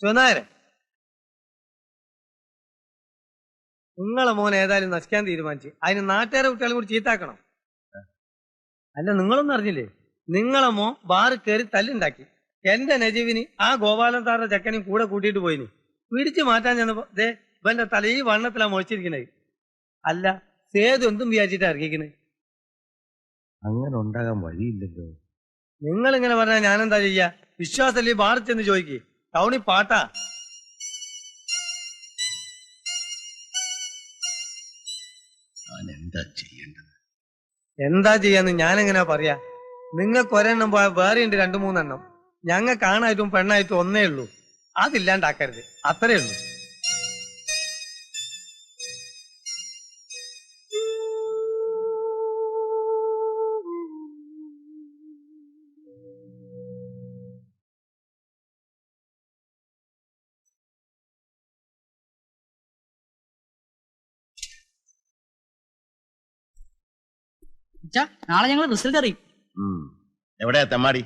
ചുവന്നാരെ നിങ്ങളെ മോൻ ഏതായാലും നശിക്കാൻ തീരുമാനിച്ചു. അതിന് നാട്ടുകാരെ കുട്ടികളെ കൂടി ചീത്താക്കണം. അല്ല, നിങ്ങളൊന്നും അറിഞ്ഞില്ലേ? നിങ്ങളെ മോൻ ബാറ് കയറി തല്ലുണ്ടാക്കി. എന്റെ നജീവിന് ആ ഗോപാലൻ താറിന്റെ ചെക്കനും കൂടെ കൂട്ടിയിട്ട് പോയിന്. പിടിച്ചു മാറ്റാൻ ചെന്നപ്പോ ദേ ഇവന്റെ തല ഈ വണ്ണത്തിലാ മുളച്ചിരിക്കണത്. അല്ല, സേതു എന്തും വിചാരിച്ചിട്ടാ ഇറങ്ങിക്കണ്. അങ്ങനെ ഉണ്ടാകാൻ വഴിയില്ലല്ലോ. നിങ്ങളിങ്ങനെ പറഞ്ഞാൽ ഞാനെന്താ ചെയ്യാ? വിശ്വാസല്ലേ ബാറിൽ ചെന്ന് ചോദിക്ക്. ടൗണിൽ പാട്ടാ. എന്താ ചെയ്യാന്ന് ഞാനെങ്ങനെയാ പറയാ? നിങ്ങൾക്ക് ഒരെണ്ണം പോയാൽ വേറെയുണ്ട് 2-3 എണ്ണം. ഞങ്ങൾക്ക് ആണായിട്ടും പെണ്ണായിട്ടും ഒന്നേ ഉള്ളൂ. അതില്ലാണ്ടാക്കരുത്, അത്രേ ഉള്ളൂ. നാളെ ഞങ്ങൾ റിസൾട്ട് അറിയും. എവിടെയാ തെമ്മാടി?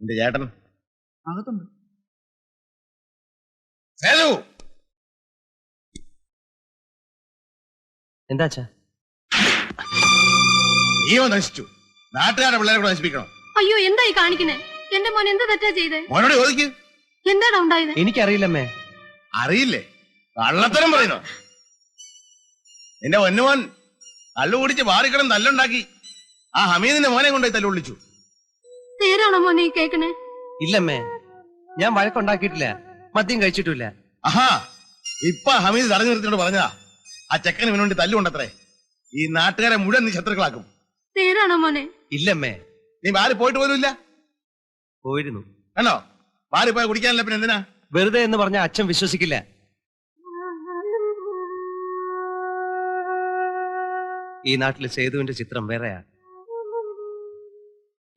എന്റെ ചേട്ടൻ അകത്തുണ്ട്. എന്താച്ചാ? നീയോ നശിച്ചു, നാട്ടുകാരുടെ പിള്ളേരെ കൂടെ നശിപ്പിക്കണം. അയ്യോ, എന്തായി കാണിക്കുന്നേ? എന്റെ മോൻ എന്താ തെറ്റാ ചെയ്തേ? മോനോട് ചോദിക്ക്. എന്താടാ ഉണ്ടായത്? എനിക്കറിയില്ലമ്മേ. അറിയില്ലേ? കള്ളത്തരം പറയുന്നു. നിന്റെ ഒന്നുമോൻ കള്ളു കുടിച്ച് ബാറിക്കിടന്ന് തല്ലുണ്ടാക്കി. ആ ഹമീദിന്റെ മോനെ കൊണ്ടുപോയി തല്ലുള്ളിച്ചു. നേരാണോ മോനെ കേക്കണേ? ഇല്ലമ്മേ, ഞാൻ വഴക്കുണ്ടാക്കിയിട്ടില്ല, മദ്യം കഴിച്ചിട്ടില്ല. ആഹാ, ഇപ്പൊ ഹമീദ് തടഞ്ഞു നിർത്തിയോണ്ട് പറഞ്ഞതാ ആ ചെക്കന് ഇവന് വേണ്ടി തല്ലുകൊണ്ടത്രേ. ഈ നാട്ടുകാരെ മുഴുവൻ നീ ശത്രുക്കളാക്കും. നേരാണോ മോനെ? ഇല്ലമ്മേ. നീ ബാറി പോയിട്ട് പോലും ഇല്ല? പോയിരുന്നു. ആണോ? ബാറി പോയി കുടിക്കാനല്ല പിന്നെ എന്തിനാ? വെറുതെ എന്ന് പറഞ്ഞ അച്ഛൻ വിശ്വസിക്കില്ല. ഈ നാട്ടില് സേതുവിന്റെ ചിത്രം വേറെയാ.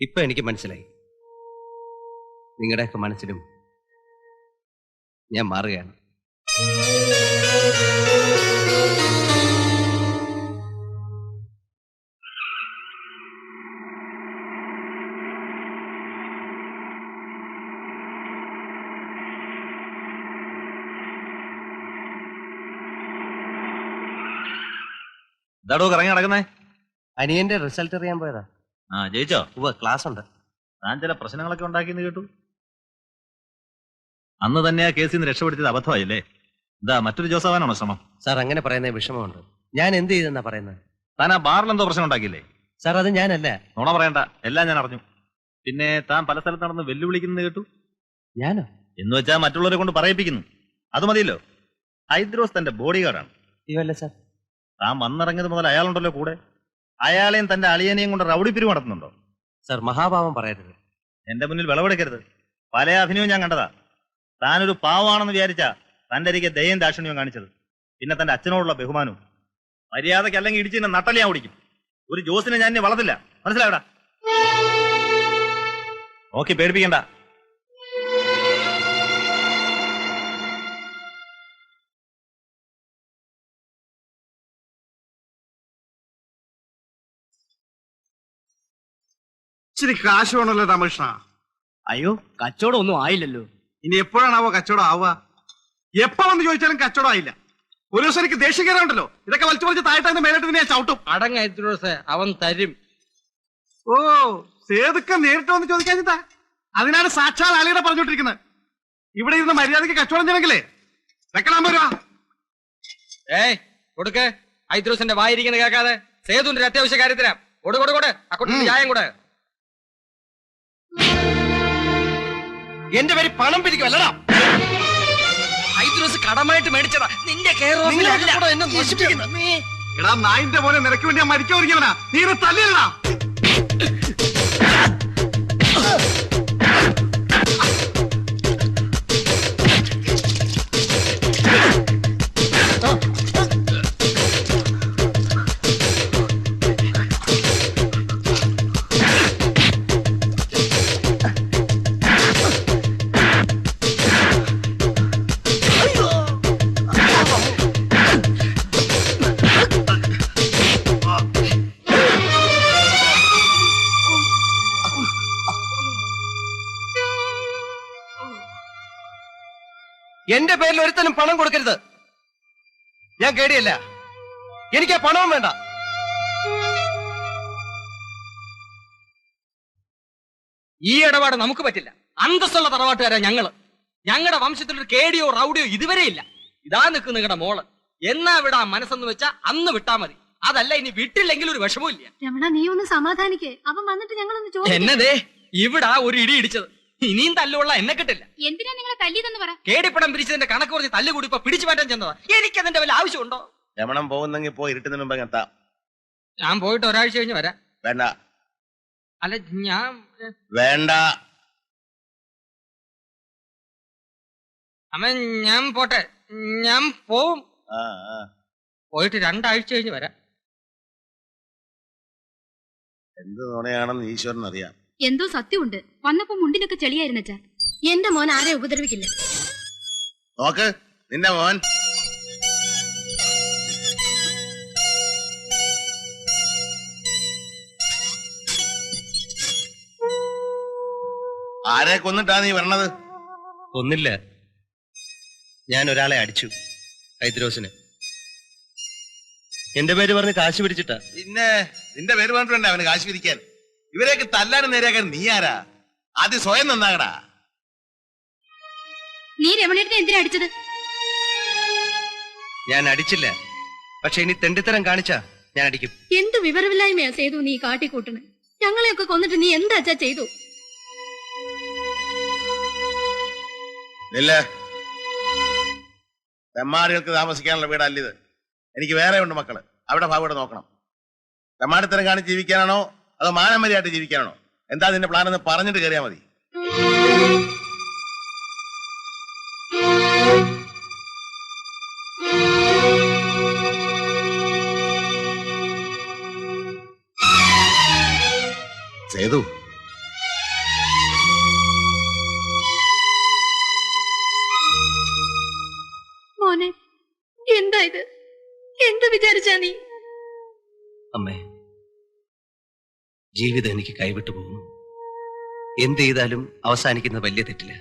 ഇപ്പൊ എനിക്ക് മനസ്സിലായി. നിങ്ങളുടെയൊക്കെ മനസ്സിലും ഞാൻ മാറുകയാണ്. എന്താടോ കറങ്ങി നടക്കുന്നേ? അനിയന്റെ റിസൾട്ട് അറിയാൻ പോയതാ. ജയിച്ചോ? ക്ലാസ് ഉണ്ട്. ഞാൻ ചില പ്രശ്നങ്ങളൊക്കെ ഉണ്ടാക്കിയെന്ന് കേട്ടു. അന്ന് തന്നെ ആ കേസിൽ നിന്ന് രക്ഷപ്പെടുത്തിയത് അബദ്ധമായില്ലേ? എന്താ മറ്റൊരു ജോസഫാനാണോ ശ്രമം? സാർ, അങ്ങനെ പറയുന്ന വിഷമമുണ്ട്. ഞാൻ എന്ത് ചെയ്തെന്നാ പറയുന്നത്? താൻ ആ ബാറിൽ എന്തോ പ്രശ്നം ഉണ്ടാക്കിയില്ലേ? സാർ, അത് ഞാനല്ല. നുണ പറയണ്ട, എല്ലാം ഞാൻ അറിഞ്ഞു. പിന്നെ താൻ പല സ്ഥലത്ത് നടന്ന് വെല്ലുവിളിക്കുന്നത് കേട്ടു. ഞാനോ? എന്ന് വെച്ചാൽ മറ്റുള്ളവരെ കൊണ്ട് പറയിപ്പിക്കുന്നു. അത് മതിയല്ലോ. ഹൈദ്രോസ് തന്റെ ബോഡി ഗാർഡാണ്. ഇവല്ല സാർ. താൻ വന്നിറങ്ങിയത് മുതൽ അയാളുണ്ടല്ലോ കൂടെ. അയാളെയും തന്റെ അളിയനെയും കൊണ്ട് റൗഡി പിരിവ് നടത്തുന്നുണ്ടോ? സാർ, മഹാഭാവം പറയരുത്. എന്റെ മുന്നിൽ വിളവെടുക്കരുത്. പല അഭിനയവും ഞാൻ കണ്ടതാ. താനൊരു പാവമാണെന്ന് വിചാരിച്ചാ തന്റെ അരികെ ദയയും ദാക്ഷിണ്യവും കാണിച്ചത്. പിന്നെ തന്റെ അച്ഛനോടുള്ള ബഹുമാനവും. മര്യാദയ്ക്ക് അല്ലെങ്കിൽ ഇടിച്ച് നട്ടല് ഞാൻ ഓടിക്കും. ഒരു ജോസിനെ ഞാൻ ഇനി വളർത്തില്ല, മനസ്സിലായടാ? ഓക്കെ, പേടിപ്പിക്കണ്ട. ഇച്ചിരി കാശ് വേണമല്ലോ രാമകൃഷ്ണ. അയ്യോ, കച്ചവടം ഒന്നും ആയില്ലല്ലോ. ഇനി എപ്പോഴാണാവോ കച്ചവടം ആവുക? എപ്പോ വന്ന് ചോദിച്ചാലും കച്ചവടം ആയില്ല. ഒരു ദിവസം എനിക്ക് ദേഷ്യം കയറുണ്ടല്ലോ. ഇതൊക്കെ വലിച്ചു വലിച്ച് താഴെ മേലിട്ട് ഞാൻ ചവിട്ടും. അടങ്ങ, അവൻ തരും. ഓ, സേതുക്ക നേരിട്ട് വന്ന് ചോദിക്കാഞ്ഞിട്ടാ? അതിനാണ് സാക്ഷാൽ ആളുകളെ പറഞ്ഞോണ്ടിരിക്കുന്നത്. ഇവിടെ ഇരുന്ന് മര്യാദയ്ക്ക് കച്ചവടം ചെയ്യണമെങ്കിലേ വെക്കണം വരുവാ. കൊടുക്ക്. ഐദ്രോസിന്റെ വായിരിക്കുന്നത് കേൾക്കാതെ സേതുവിന്റെ അത്യാവശ്യ കാര്യത്തിനാ. കൊടു അക്കൗണ്ടിൽ ചായം കൂടെ. എന്റെ പേര് പണം പിരിക്കുമല്ലടാ. ഐദ്രോസ് കടമായിട്ട് മേടിച്ചതാ. നിന്റെ എടാ നായിന്റെ പോലെ നിനക്ക് വേണ്ടി ഞാൻ മരിക്കാൻ ഒരുങ്ങിയവനാ. നീ തല്ലിയല്ലടാ. എന്റെ പേരിൽ ഒരുത്തനും പണം കൊടുക്കരുത്. ഞാൻ കേടിയല്ല, എനിക്ക് ആ പണവും വേണ്ട. ഈ ഇടപാട് നമുക്ക് പറ്റില്ല. അന്തസ്സുള്ള തറവാട്ടുകാരാ ഞങ്ങള്. ഞങ്ങളുടെ വംശത്തിലൊരു കേടിയോ റൗഡിയോ ഇതുവരെ ഇല്ല. ഇതാ നിൽക്കും നിങ്ങളുടെ മോള്. എന്നാ വിടാ മനസ്സെന്ന് വെച്ചാ അന്ന് വിട്ടാ മതി. അതല്ല ഇനി വിട്ടില്ലെങ്കിൽ ഒരു വിഷമവും ഇല്ല. രമണ, നീ ഒന്ന് സമാധാനിക്കേ. അവൻ വന്നിട്ട് ഞങ്ങളൊന്ന് ചോദിച്ചു. എന്നതേ ഇവിടാ ഒരു ഇടി ഇടിച്ചത്. ഇനിയും തല്ലുള്ള എന്നെ കിട്ടില്ല. എന്തിനാ നിങ്ങളെ തല്ലിയതെന്ന് പറ. കേടിപ്പടം പിരിച്ചതിന്റെ കണക്ക് കുറച്ച് തല്ലുകൂടി ഇപ്പൊ പിടിച്ചു മാറ്റാൻ ചെന്നതാ. എനിക്കതിന്റെ വല്ല ആവശ്യമുണ്ടോ? രമണം പോകുന്നെങ്കിൽ പോയി ഇരുട്ടുന്നതിന് മുമ്പ് എത്താം. ഞാൻ പോയിട്ട് ഒരാഴ്ച കഴിഞ്ഞ് വരാം. വേണ്ട അല്ല ഞാൻ വേണ്ട. അമ്മ ഞാൻ പോട്ടെ. ഞാൻ പോവും. ആ ആ. പോയിട്ട് 2 ആഴ്ച കഴിഞ്ഞ് വരാം. എന്ത് നുണയാണെന്ന് ഈശ്വരൻ അറിയാം. എന്തോ സത്യമുണ്ട്. വന്നപ്പോ മുണ്ടിനൊക്കെ ചെളിയായിരുന്നച്ചാ. എന്റെ മോൻ ആരെ ഉപദ്രവിക്കില്ല. നോക്ക് നിന്റെ മോൻ. ആരെ കൊന്നിട്ടാ നീ വരണത്? ഒന്നില്ല, ഞാൻ ഒരാളെ അടിച്ചു, ഹൈദ്രോസിന്. എന്റെ പേര് പറഞ്ഞ് കാശ് പിടിച്ചിട്ടാ. പിന്നെ നിന്റെ പേര് പറഞ്ഞിട്ടുണ്ട് അവന് കാശ് പിരിക്കാൻ. ഇവരെയൊക്കെ തല്ലാനും നേരെയാക്കാൻ നീ ആരാ? ആദ്യം സ്വയം നന്നാകടാ. നീ രമണേട്ടനെ എന്തിനാ അടിച്ചത്? ഞാൻ അടിച്ചില്ല, പക്ഷെ ഇനി തെണ്ടിത്തരം കാണിച്ചാ ഞാൻ അടിക്കും. എന്ത് വിവരമില്ലായ്മയാ സേതു നീ കാട്ടിക്കൂട്ടണ്. ഞങ്ങളെയൊക്കെ കൊന്നിട്ട് നീ എന്താച്ചാ ചെയ്തു? ഇല്ല, തെമ്മാടികൾക്ക് താമസിക്കാനുള്ള വീടല്ലിത്. എനിക്ക് വേറെ ഉണ്ട് മക്കള്. അവിടെ ഭാഗം നോക്കണം. തെമ്മാടിത്തരം കാണിച്ച് ജീവിക്കാനാണോ അതോ മാനമര്യാദയായിട്ട് ജീവിക്കാനാണോ? എന്താ നിന്റെ പ്ലാൻ എന്ന് പറഞ്ഞിട്ട് കയറിയാ മതി. സേതു, മോനെ, എന്താ ഇത്? എന്ത് വിചാരിച്ചാ നീ? അമ്മേ, ജീവിതം എനിക്ക് കൈവിട്ടു പോകുന്നു. എന്ത് ചെയ്താലും അവസാനിക്കുന്ന വലിയ തെറ്റില്ല.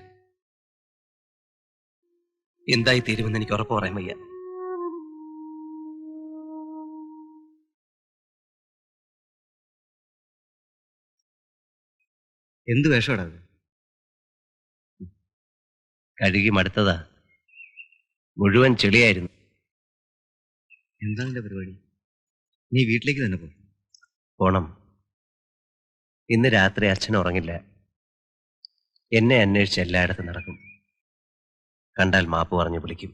എന്തായി തീരുമെന്ന് എനിക്ക് ഉറപ്പ് പറയാൻ വയ്യ. എന്ത് വേഷമാടാ അത്? കഴുകി മടുത്തതാ, മുഴുവൻ ചെളിയായിരുന്നു. എന്താ നിന്റെ പരിപാടി? നീ വീട്ടിലേക്ക് തന്നെ പോണം. ഇന്ന് രാത്രി അച്ഛൻ ഉറങ്ങില്ല. എന്നെ അന്വേഷിച്ച് എല്ലായിടത്തും നടക്കും. കണ്ടാൽ മാപ്പ് പറഞ്ഞു വിളിക്കും.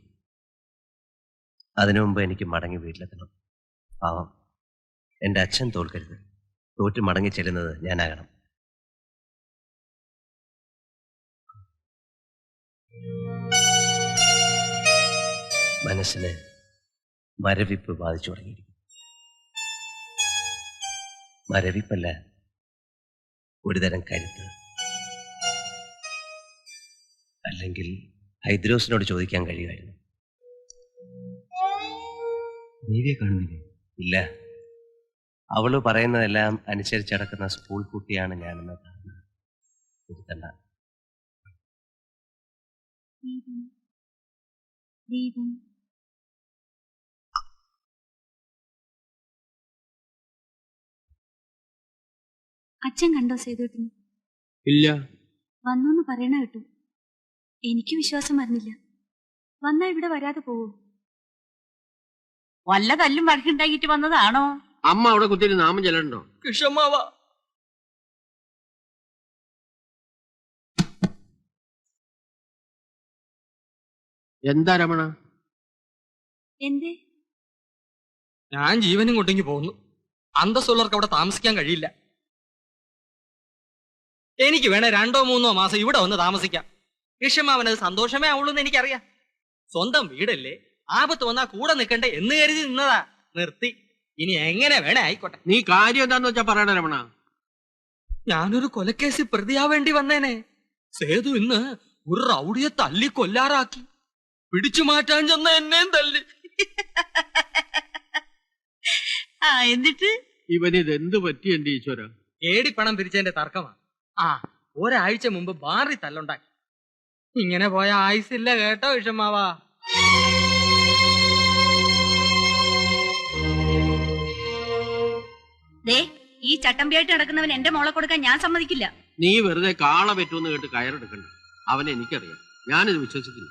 അതിനു മുമ്പ് എനിക്ക് മടങ്ങി വീട്ടിലെത്തണം. പാവം, എന്റെ അച്ഛൻ തോൽക്കരുത്. തോറ്റ് മടങ്ങി ചെല്ലുന്നത് ഞാനാകണം. മനസ്സിന് മരവിപ്പ് ബാധിച്ചു തുടങ്ങിയിരിക്കും. മരവിപ്പല്ല, ഒരുതരം കരുത്ത്. അല്ലെങ്കിൽ ഹൈദ്രോസിനോട് ചോദിക്കാൻ കഴിയുമായിരുന്നു. ദേവിയെ കാണുന്നില്ലേ? ഇല്ല, അവള് പറയുന്നതെല്ലാം അനുസരിച്ചടക്കുന്ന സ്കൂൾ കുട്ടിയാണ് ഞാനെന്ന ധാരണ ഇരുത്തണ്ട. അച്ഛൻ കണ്ടോ സേതുട്ടിന്? ഇല്ല. വന്നു പറയണ കേട്ടു. എനിക്ക് വിശ്വാസം വരുന്നില്ല. വന്നാ ഇവിടെ വരാതെ പോവോ? വല്ല തല്ലും വഴക്കുണ്ടാക്കിട്ട് വന്നതാണോ? അമ്മ അവിടെ കുത്തിരി നാമം ചെല്ലണ്ടോ? കിഷമാവാ. എന്താ രമണ? എന്തേ? ഞാൻ ജീവനും കൊണ്ടെങ്കി പോകുന്നു. അന്തസ്സുള്ളവർക്ക് അവിടെ താമസിക്കാൻ കഴിയില്ല. എനിക്ക് വേണേ 2-3 മാസം ഇവിടെ വന്ന് താമസിക്കാം. കിഷമാവനത് സന്തോഷമേ ആവുള്ളൂ എന്ന് എനിക്കറിയാം. സ്വന്തം വീടല്ലേ, ആപത്ത് വന്നാ കൂടെ നിൽക്കണ്ടേ എന്ന് കരുതി നിന്നതാ. നിർത്തി. ഇനി എങ്ങനെ വേണേ ആയിക്കോട്ടെ. നീ കാര്യം എന്താന്ന് വെച്ചാ പറയണ രമണ. ഞാനൊരു കൊലക്കേസിൽ പ്രതിയാവേണ്ടി വന്നേനെ. സേതു ഇന്ന് ഒരു റൗഡിയെ തല്ലി കൊല്ലാറാക്കി. പിടിച്ചു മാറ്റാൻ ചെന്ന എന്നെയും തല്ലി. എന്നിട്ട് ഇവനിത് എന്ത് പറ്റി എന്റെ ഈശ്വര? ഏടിപ്പണം പിരിച്ചതിന്റെ തർക്കമാണ്. ഒരാഴ്ച മുമ്പ് ബാറി തല്ലുണ്ടാക്കി. ഇങ്ങനെ പോയ ആയുസില്ല കേട്ടോ വിഷമാവാ. ദേ ഈ ചട്ടമ്പിയായിട്ട് നടക്കുന്നവൻ എന്റെ മോളെ കൊടുക്കാൻ ഞാൻ സമ്മതിക്കില്ല. നീ വെറുതെ കാള പറ്റുമെന്ന് കേട്ട് കയറെടുക്കണ്ട. അവനെ എനിക്കറിയാം. ഞാനിത് വിശ്വസിക്കില്ല.